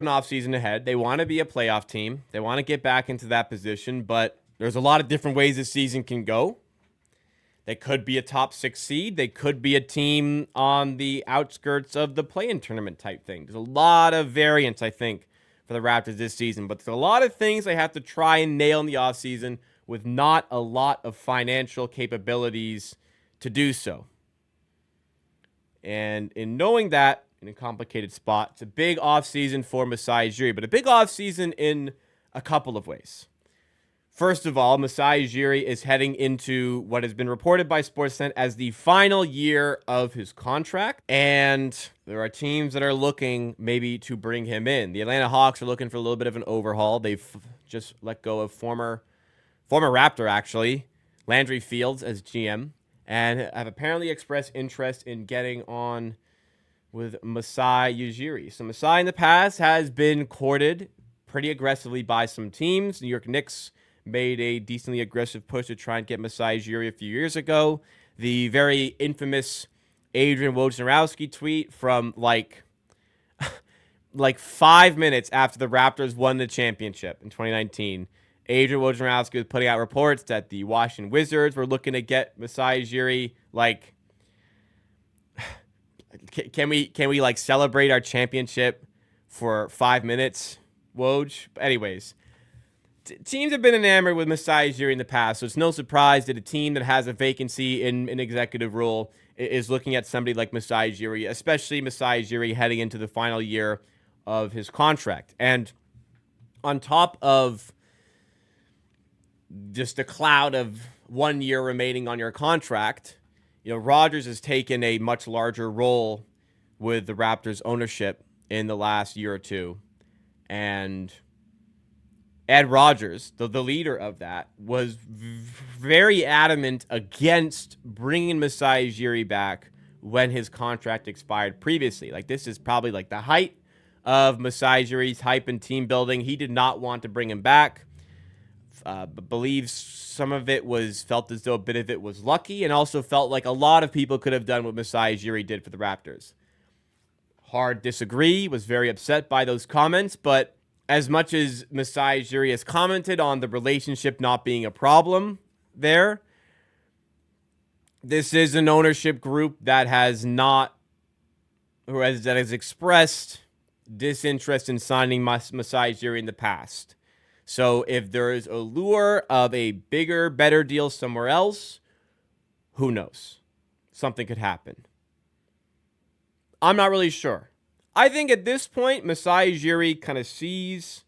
an offseason ahead. They want to be a playoff team. They want to get back into that position, but there's a lot of different ways this season can go. They could be a top 6 seed. They could be a team on the outskirts of the play-in tournament type thing. There's a lot of variance, I think, for the Raptors this season, but there's a lot of things they have to try and nail in the offseason with not a lot of financial capabilities to do so. And in knowing that, in a complicated spot, it's a big offseason for Masai Ujiri, but a big offseason in a couple of ways. First of all, Masai Ujiri is heading into what has been reported by Sportsnet as the final year of his contract, and there are teams that are looking maybe to bring him in. The Atlanta Hawks are looking for a little bit of an overhaul. They've just let go of former Raptor, actually, Landry Fields as GM, and have apparently expressed interest in getting on with Masai Ujiri. So Masai in the past has been courted pretty aggressively by some teams. New York Knicks made a decently aggressive push to try and get Masai Ujiri a few years ago. The very infamous Adrian Wojnarowski tweet from like 5 minutes after the Raptors won the championship in 2019. Adrian Wojnarowski was putting out reports that the Washington Wizards were looking to get Masai Ujiri. Like, can we like celebrate our championship for 5 minutes, Woj? But anyways, teams have been enamored with Masai Ujiri in the past, so it's no surprise that a team that has a vacancy in an executive role is looking at somebody like Masai Ujiri, especially Masai Ujiri heading into the final year of his contract. And on top of just a cloud of 1 year remaining on your contract, you know, Rodgers has taken a much larger role with the Raptors ownership in the last year or two. And Ed Rodgers, the leader of that, was very adamant against bringing Masai Ujiri back when his contract expired previously. Like, this is probably like the height of Masai Ujiri's hype and team building. He did not want to bring him back. Believes some of it was felt as though a bit of it was lucky, and also felt like a lot of people could have done what Masai Ujiri did for the Raptors. Hard disagree, was very upset by those comments, but as much as Masai Ujiri has commented on the relationship not being a problem there, this is an ownership group that has expressed disinterest in signing Masai Ujiri in the past. So if there is a lure of a bigger, better deal somewhere else, who knows? Something could happen. I'm not really sure. I think at this point, Masai Ujiri kind of sees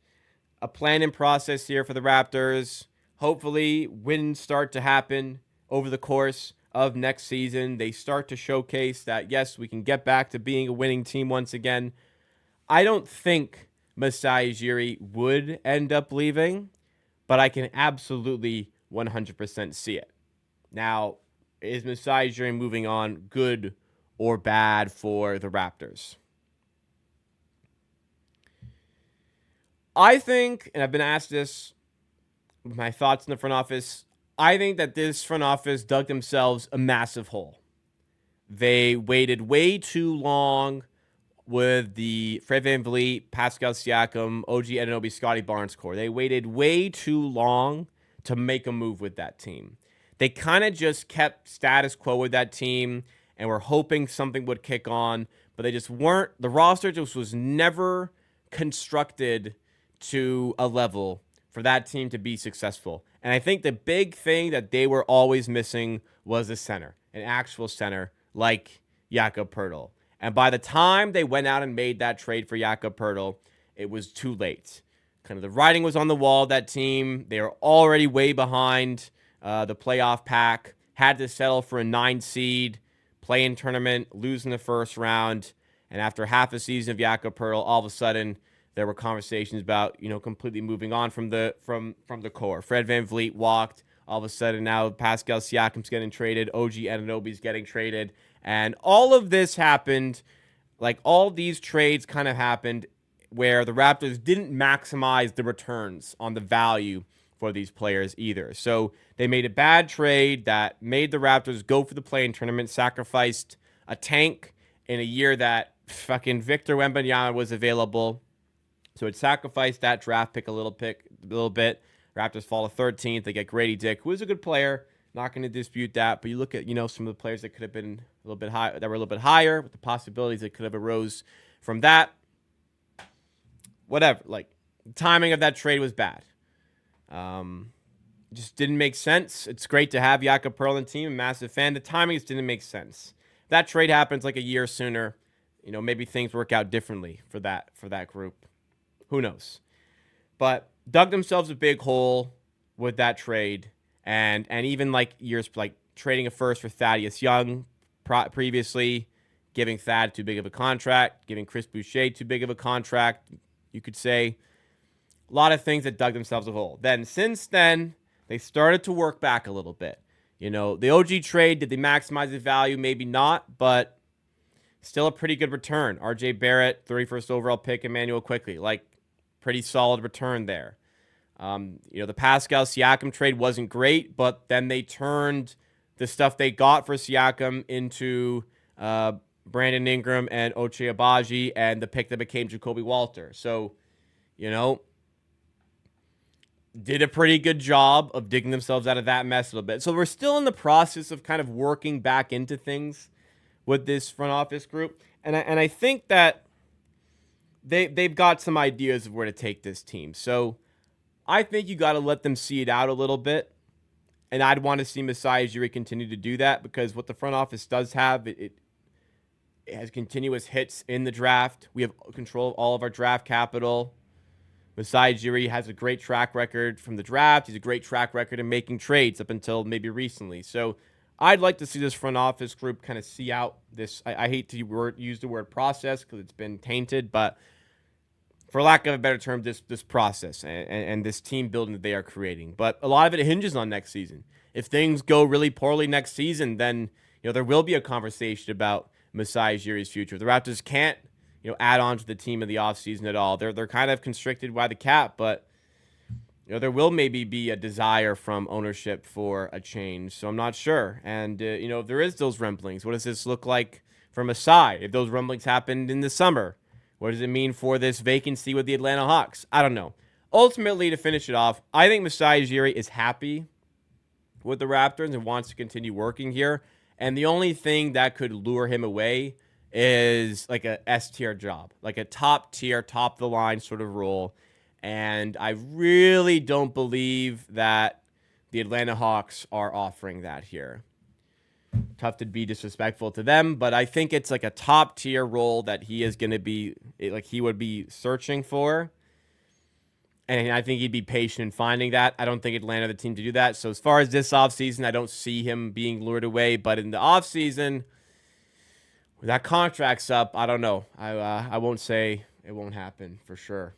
a plan in process here for the Raptors. Hopefully, wins start to happen over the course of next season. They start to showcase that, yes, we can get back to being a winning team once again. I don't think Masai Ujiri would end up leaving, but I can absolutely 100% see it. Now, is Masai Ujiri moving on good or bad for the Raptors? I think, and I've been asked this, my thoughts in the front office, I think that this front office dug themselves a massive hole. They waited way too long with the Fred VanVleet, Pascal Siakam, OG Anunoby, Scotty Barnes core. They waited way too long to make a move with that team. They kind of just kept status quo with that team and were hoping something would kick on, but they just weren't. The roster just was never constructed to a level for that team to be successful. And I think the big thing that they were always missing was a center, an actual center like Jakob Poeltl. And by the time they went out and made that trade for Jakob Poeltl, it was too late. Kind of the writing was on the wall of that team. They were already way behind the playoff pack, had to settle for a 9 seed, play-in tournament, lose in the first round. And after half a season of Jakob Poeltl, all of a sudden, there were conversations about, completely moving on from the core. Fred VanVleet walked. All of a sudden, now Pascal Siakam's getting traded. OG Anunoby's getting traded. And all of this happened, like all these trades kind of happened where the Raptors didn't maximize the returns on the value for these players either. So they made a bad trade that made the Raptors go for the play-in tournament, sacrificed a tank in a year that fucking Victor Wembanyama was available. So it sacrificed that draft pick a little bit. Raptors fall to 13th. They get Grady Dick, who is a good player. Not going to dispute that. But you look at, some of the players that could have been a little bit high, that were a little bit higher, with the possibilities that could have arose from that. Whatever. Like, the timing of that trade was bad. Just didn't make sense. It's great to have Jakob Pearl on the team. I'm a massive fan. The timing just didn't make sense. If that trade happens like a year sooner, maybe things work out differently for that group. Who knows? But dug themselves a big hole with that trade, and even like years like trading a first for Thaddeus Young previously, giving Thad too big of a contract, giving Chris Boucher too big of a contract. You could say a lot of things that dug themselves a hole. Then since then, they started to work back a little bit. The OG trade, did they maximize the value? Maybe not, but still a pretty good return. RJ Barrett, 31st overall pick, Emmanuel Quickley, like pretty solid return there. The Pascal Siakam trade wasn't great, but then they turned the stuff they got for Siakam into Brandon Ingram and Ochai Agbaji, and the pick that became Jacoby Walter. So, did a pretty good job of digging themselves out of that mess a little bit. So we're still in the process of kind of working back into things with this front office group. And I think that they've got some ideas of where to take this team. So I think you got to let them see it out a little bit. And I'd want to see Masai Ujiri continue to do that, because what the front office does have, it has continuous hits in the draft. We have control of all of our draft capital. Masai Ujiri has a great track record from the draft. He's a great track record in making trades up until maybe recently. So I'd like to see this front office group kind of see out this. I hate to use the word process because it's been tainted, but for lack of a better term, this process and this team building that they are creating. But a lot of it hinges on next season. If things go really poorly next season, then there will be a conversation about Masai Ujiri's future. The Raptors can't add on to the team in the offseason at all. They're kind of constricted by the cap, but there will maybe be a desire from ownership for a change. So I'm not sure. And if there is those rumblings, what does this look like for Masai? If those rumblings happened in the summer, what does it mean for this vacancy with the Atlanta Hawks? I don't know. Ultimately, to finish it off, I think Masai Ujiri is happy with the Raptors and wants to continue working here. And the only thing that could lure him away is like a S-tier job, like a top-tier, top-of-the-line sort of role. And I really don't believe that the Atlanta Hawks are offering that here. Tough to be disrespectful to them, but I think it's like a top-tier role that he is going to be, like he would be searching for. And I think he'd be patient in finding that. I don't think Atlanta the team to do that. So as far as this offseason, I don't see him being lured away. But in the offseason, when that contract's up, I don't know. I won't say it won't happen for sure.